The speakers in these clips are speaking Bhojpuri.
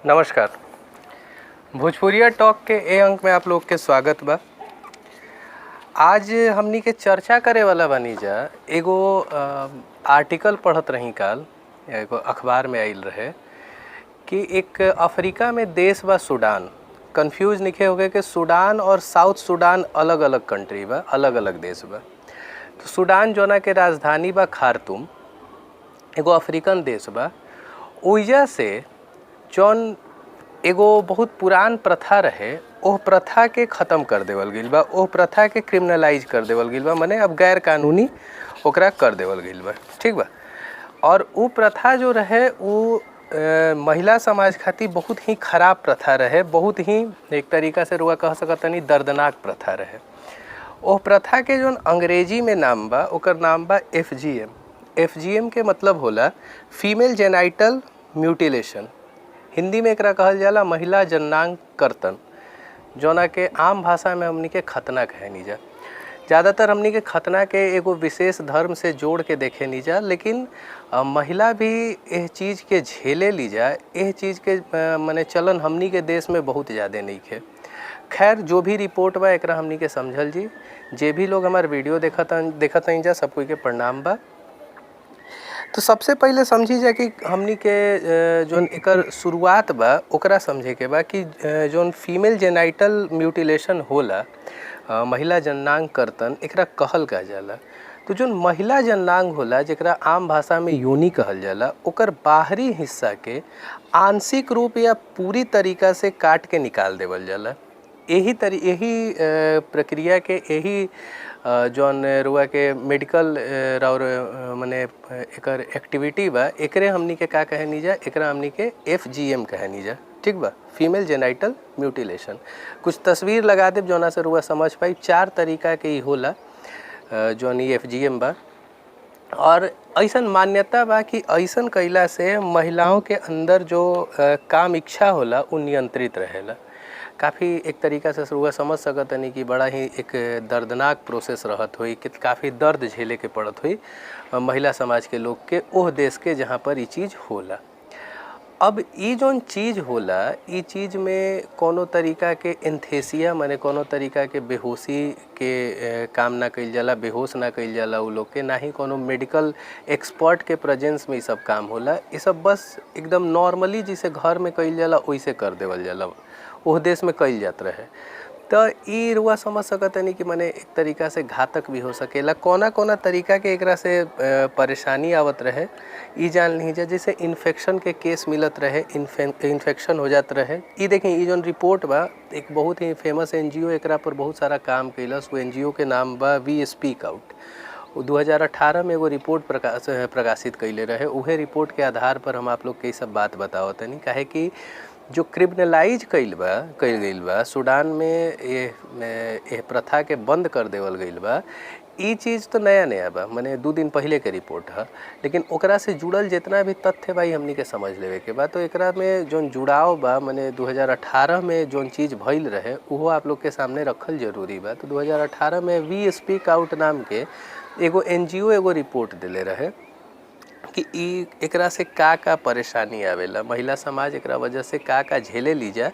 नमस्कार। भोजपुरिया टॉक के ए अंक में आप लोग के स्वागत बा। आज हमनी के चर्चा करे वाला बानी जा एगो आर्टिकल पढ़त रही काल, एगो अखबार में आइल रहे कि एक अफ्रीका में देश बा सूडान। कंफ्यूज निखे हो गए कि सूडान और साउथ सूडान अलग अलग कंट्री बा, अलग अलग देश बा। तो सूडान जोना के राजधानी बा खार्तूम, एगो अफ्रीकन देश बा। ओइजा से जौन एगो बहुत पुरान प्रथा रहे, ओह प्रथा के ख़त्म कर देवल गइल बा, ओह प्रथा के क्रिमिनलाइज कर देवल गइल बा, माने अब गैर कानूनी ओकरा कर देवल गइल बा। ठीक बा। और उ प्रथा जो रहे उ महिला समाज खातिर बहुत ही खराब प्रथा रहे, बहुत ही एक तरीका से रुआ कह सकतनी दर्दनाक प्रथा रहे। ओह प्रथा के जौन अंग्रेजी में नाम बा ओकर नाम बा FGM। FGM के मतलब होला फीमेल जेनाइटल म्यूटिलेशन। हिंदी में एकरा कहल जाला महिला जननांग कर्तन, जोना के आम भाषा में हमनी के खतना कहनी जा। ज़्यादातर हमनी के खतना के एगो विशेष धर्म से जोड़ के देखे नी जा, लेकिन महिला भी यह चीज़ के झेले ली जा। यह चीज़ के माने चलन हमनी के देश में बहुत ज़्यादा नहीं है। खैर जो भी रिपोर्ट बा एकरा हमनी के समझल जी। जे भी लोग हमार वीडियो देखत जा सब कोई के प्रणाम बा। तो सबसे पहले समझी जा कि हमनी के जोन एकर शुरुआत बा ओकरा समझे के बा कि जोन फीमेल जेनाइटल म्यूटिलेशन होला, महिला जननांग कर्तन, एकरा कहल का जाला। तो जोन महिला जननांग होला जेकरा आम भाषा में योनि कहल जाला, ओकर बाहरी हिस्सा के आंशिक रूप या पूरी तरीका से काट के निकाल देवल जाला। यही प्रक्रिया के यही जौन रुआ के मेडिकल और माने एकर एक्टिविटी बा, एकरे हमनी के का कहनी जा, एकरा हमनी के FGM कहनी जा। ठीक बा, फीमेल जेनाइटल म्यूटिलेशन। कुछ तस्वीर लगा देब जौना से रुआ समझ पाई। 4 तरीका के ही होला जौन ई FGM बा। और ऐसन मान्यता बा कि ऐसन कइला से महिलाओं के अंदर जो काम इच्छा होला उ नियंत्रित रहेला। काफ़ी एक तरीका से रुआ समझ सकतनी कि बड़ा ही एक दर्दनाक प्रोसेस रहत हुई, कि काफ़ी दर्द झेले के पड़त हुई महिला समाज के लोग के ओह देश के जहाँ पर ये चीज़ होला। अब ई जोन चीज़ होला, ई चीज़ में कोनो तरीका के एंथेसिया माने कोनो तरीका के बेहोशी के काम ना कइल जाला, बेहोश ना कइल जाला उ लोग के, ना ही कोनो मेडिकल एक्सपर्ट के प्रेजेंस में ई सब काम होला। ये सब बस एकदम नॉर्मली जिसे घर में कइल जाला वैसे कर देवल जाला, ओह देश में कइल जात रहे। तो ई रुआ समझ सकतनी कि माने एक तरीका से घातक भी हो सकेला। कोना कोना तरीका के एकरा से परेशानी आवत रहे ई जान लीजिए। जैसे इन्फेक्शन के केस मिलत रहे, इन्फेक्शन हो जात रहे। ई देखिए ई जोन रिपोर्ट बा, एक बहुत ही फेमस NGO एकरा पर बहुत सारा काम कैलस। वो NGO के नाम बा वी स्पीक आउट। 2018 में एगो रिपोर्ट प्रकाशित कैले रहे। उहे रिपोर्ट के आधार पर हम आप लोग के सब बात बतावतनी। काहे कि जो क्रिमिनलाइज कइल गइल बा सूडान में, ये प्रथा के बंद कर देवल गइल बा, ई चीज़ तो नया बा, माने 2 दिन पहले के रिपोर्ट है। लेकिन ओकरा से जुड़ल जितना भी तथ्य बा हमनी के समझ लेवे के बा। तो एकरा में जोन जुड़ाव बा, माने 2018 में जोन चीज़ भइल रहे उहो आप लोग के सामने रखल जरूरी बा। तो 2018 में वी स्पीक आउट नाम के एगो NGO एगो रिपोर्ट दिले रहे कि ई एकरा से का परेशानी आवेला, महिला समाज एकरा वजह से का झेले ली जा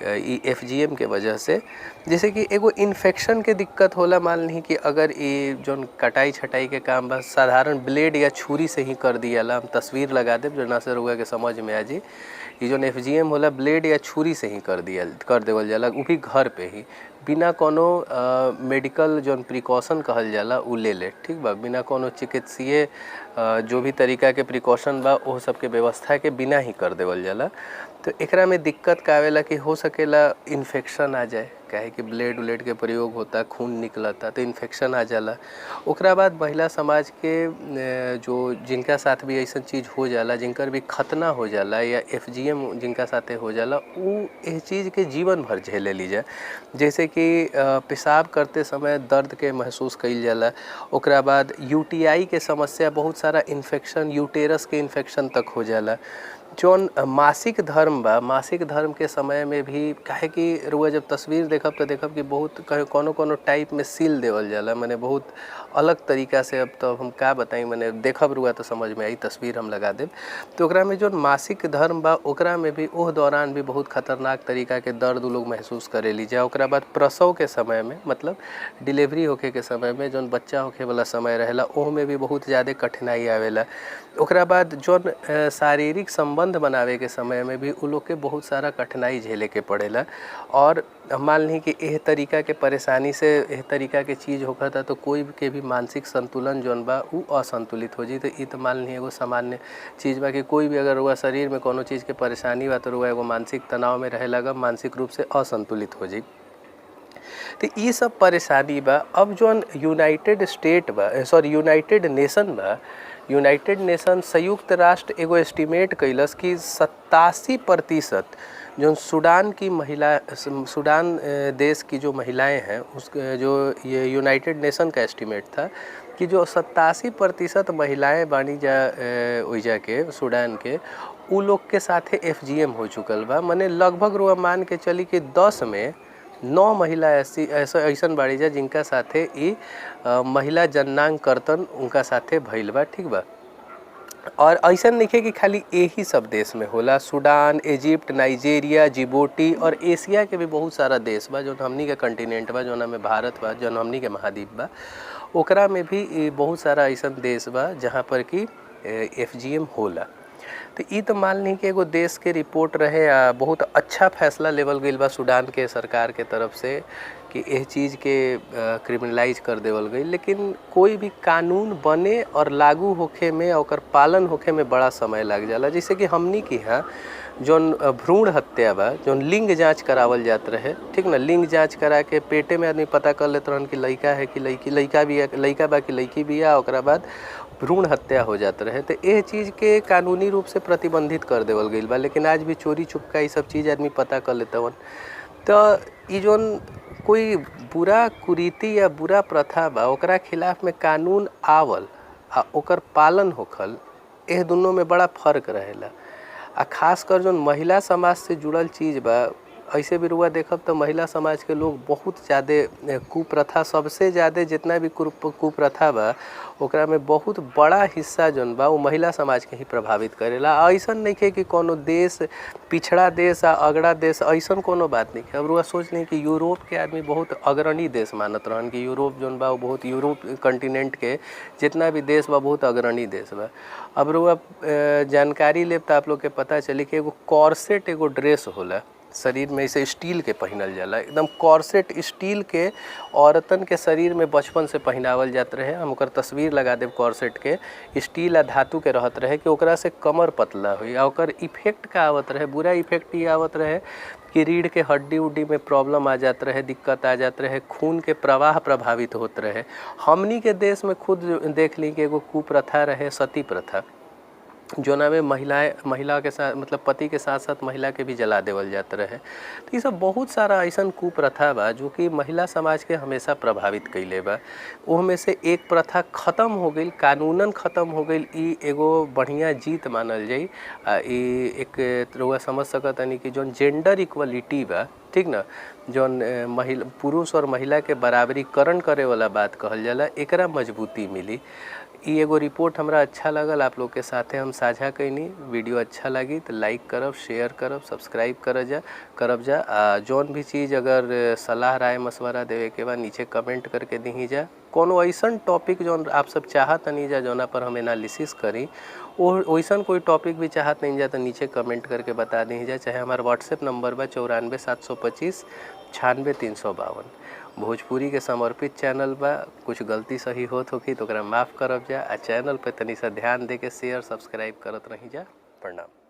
ई FGM के वजह से। जैसे कि एगो इन्फेक्शन के दिक्कत होला। मान ली कि अगर ई जोन कटाई छटाई के काम बस साधारण ब्लेड या छुरी से ही कर दियाला। हम तस्वीर लगा देब जना से रुआ के समझ में आ जी। ये जोन FGM होला ब्लेड या छुरी से ही कर देवल जाला, वो भी घर पे ही, बिना कोनो मेडिकल जोन प्रिकॉशन कहल जाला उ ले। ठीक बा, बिना कोनो चिकित्सीय जो भी तरीका के प्रिकॉशन बा वो सब के व्यवस्था के बिना ही कर देवल जाला। तो एकरा में दिक्कत का आवेला कि हो सकेला इन्फेक्शन आ जाए, काहे कि ब्लेड उलेड के प्रयोग होता, खून निकलता तो इन्फेक्शन आ जाला। ओकरा बाद महिला समाज के जो जिनका साथ भी ऐसा चीज़ हो जाला, जिनकर भी खतना हो जाला या FGM जिनका साथे हो जाला, उ इस चीज़ के जीवन भर झेले ली जा। जैसे कि पेशाब करते समय दर्द के महसूस कइल जाला। ओकरा बाद UTI के समस्या, बहुत सारा इन्फेक्शन, यूटेरस के इन्फेक्शन तक हो जाला। जौन मासिक धर्म बा, मासिक धर्म के समय में भी काहे कि रुआ जब तस्वीर देखब तो देखब कि बहुत कोनो कोनो टाइप में सील देवल जाला, माने बहुत अलग तरीका से। अब तो हम का बताई, माने देखब रुआ तो समझ में आई, तस्वीर हम लगा देब। तो ओकरा में जौन मासिक धर्म बा ओकरा में भी ओह दौरान भी बहुत खतरनाक तरीका के दर्द लोग महसूस करेली जा। ओकरा बाद प्रसव के समय में, मतलब डिलीवरी होके के समय में जौन बच्चा होके वाला समय रहेला ओह में भी बहुत ज़्यादा कठिनाई आवेला। ओकरा बाद जौन शारीरिक संबंध बनावे के समय में भी उ लोग के बहुत सारा कठिनाई झेले के पड़ेला। और मान ली कि एह तरीका के परेशानी से, एह तरीका के चीज़ होखता तो कोई के भी मानसिक संतुलन जौन बा उ असंतुलित हो जी। तो ई तो मान ली एगो सामान्य चीज़ बा कि कोई भी अगर हुआ शरीर में कोनो चीज़ के परेशानी बा तो हुआ एगो मानसिक तनाव में रहे लगा, मानसिक रूप से असंतुलित हो जी। तो ये सब परेशानी बा। अब जौन यूनाइटेड स्टेट बा, सॉरी यूनाइटेड नेशन बा, यूनाइटेड नेशन संयुक्त राष्ट्र एगो एस्टिमेट कैलस कि 87% जो सूडान की महिला, सूडान देश की जो महिलाएं हैं उस जो ये यूनाइटेड नेशन का एस्टिमेट था कि जो 87% महिलाएं बानी जा ओइजा के सूडान के, उ लोग के साथे FGM हो चुकल बा। माने लगभग रुआ मान के चली कि 10 में 9 महिला ऐसन बाड़ी जा जिनका साथे ई महिला जननांग कर्तन उनका साथे भइल बा, ठीक बा। और ऐसा नहीं कि खाली यही सब देश में होला, सूडान, इजिप्ट, नाइजीरिया, जिबूटी और एशिया के भी बहुत सारा देश बा जो हमनी के कंटिनेंट बा, जो में भारत बा, जो हमनी के महाद्वीप बा, ओकरा में भी बहुत सारा ऐसा देश बा जहाँ पर कि FGM होला। तो ई तो मान ली कि एगो देश के रिपोर्ट रहे, बहुत अच्छा फैसला लेवल गई बा सूडान के सरकार के तरफ से कि यह चीज़ के क्रिमिनलाइज कर देवल गई। लेकिन कोई भी कानून बने और लागू होखे में और पालन होखे में बड़ा समय लग जाला। जैसे कि हमनी की यहाँ जौन भ्रूण हत्या बा, जौन लिंग जांच करावल जात रहे, ठीक ना, लिंग जांच करा के पेटे में आदमी पता कर लेते रहन कि लड़का है कि लड़की, लड़का भी है, लड़का बा कि लड़की भी है, ओकरा बाद भ्रूण हत्या हो जाते रहे। तो यह चीज़ के कानूनी रूप से प्रतिबंधित कर देवल गई बा। लेकिन आज भी चोरी छुपका ये सब चीज़ आदमी पता कर लेते वन। तो ये जौन कोई बुरा कुरीति या बुरा प्रथा बा ओकरा खिलाफ में कानून आवल आ ओकर पालन होखल, एह दोनों में बड़ा फर्क रहेला। आ खासकर जो महिला समाज से जुड़ल चीज़ बा, ऐसे भी रुआ देखब तो महिला समाज के लोग बहुत ज़्यादा कुप्रथा, सबसे ज़्यादा जितना भी कुप्रथा बा ओकरा में बहुत बड़ा हिस्सा जौन बा वो महिला समाज के ही प्रभावित करेला। ऐसा नहीं है कि कोनो देश पिछड़ा देश आ अगड़ा देश, ऐसा कोनो बात नहीं है। अब रुआ सोच लें कि यूरोप के आदमी बहुत अग्रणी देश मानत रहन कि यूरोप जौन बा वो बहुत, यूरोप कंटिनेंट के जितना भी देश बा बहुत अग्रणी देश बा। अब रुआ जानकारी लेब तो आप लोग के पता चली कि एगो कॉर्सेट एगो ड्रेस होला, शरीर में इसे स्टील के पहनल जाला, एकदम कॉर्सेट स्टील के औरतन के शरीर में बचपन से पहनावल जात रहे। हम ओकर तस्वीर लगा देव कॉर्सेट के, स्टील आ धातु के रहत रहे कि ओकरा से कमर पतला हुई। आ ओकर इफेक्ट का आवत रहे, बुरा इफेक्ट ये आवत रहे कि रीढ़ के हड्डी उड्डी में प्रॉब्लम आ जात रहे, दिक्कत आ जात रहे, खून के प्रवाह प्रभावित होत रहे। हमनी के देश में खुद देख ली कि एगो कुप्रथा रहे सती प्रथा, जोना में महिला के साथ, मतलब पति के साथ साथ महिला के भी जला देवल जाते रहे। तो ये सब बहुत सारा ऐसा कुप्रथा बा जो कि महिला समाज के हमेशा प्रभावित कैले बा। उनमें से एक प्रथा ख़त्म हो गई, कानूनन ख़त्म हो गई, ई एगो बढ़िया जीत मानल जाई। ई एक रउआ समझ सकतानी कि जौन जेंडर इक्वलिटी बा, ठीक ना, जौन महिला पुरुष और महिला के बराबरीकरण करे वाला बात कहल जाला, एकरा मजबूती मिली। ई एगो रिपोर्ट हमरा अच्छा लगल, आप लोग के साथे हम साझा कैनी। वीडियो अच्छा लगी तो लाइक करब, शेयर करब, सब्सक्राइब करब जा। जौन भी चीज़ अगर सलाह राय मशवरा देवे के बाद नीचे कमेंट करके दी जा। कोनो ऐसन टॉपिक जौन आप सब चाहत नहीं जा जौना पर हम एनालिसिस करी, वैसन कोई टॉपिक भी चाहत नहीं जा तो नीचे कमेंट करके बता दी जा। चाहे हमारा व्हाट्सएप नंबर बा 94 725 96 352। भोजपुरी के समर्पित चैनल बा, कुछ गलती सही होत होगी तो ओकरा माफ़ करब जा। आ चैनल पे तनी सा ध्यान दे के शेयर सब्सक्राइब करत रही जा। प्रणाम।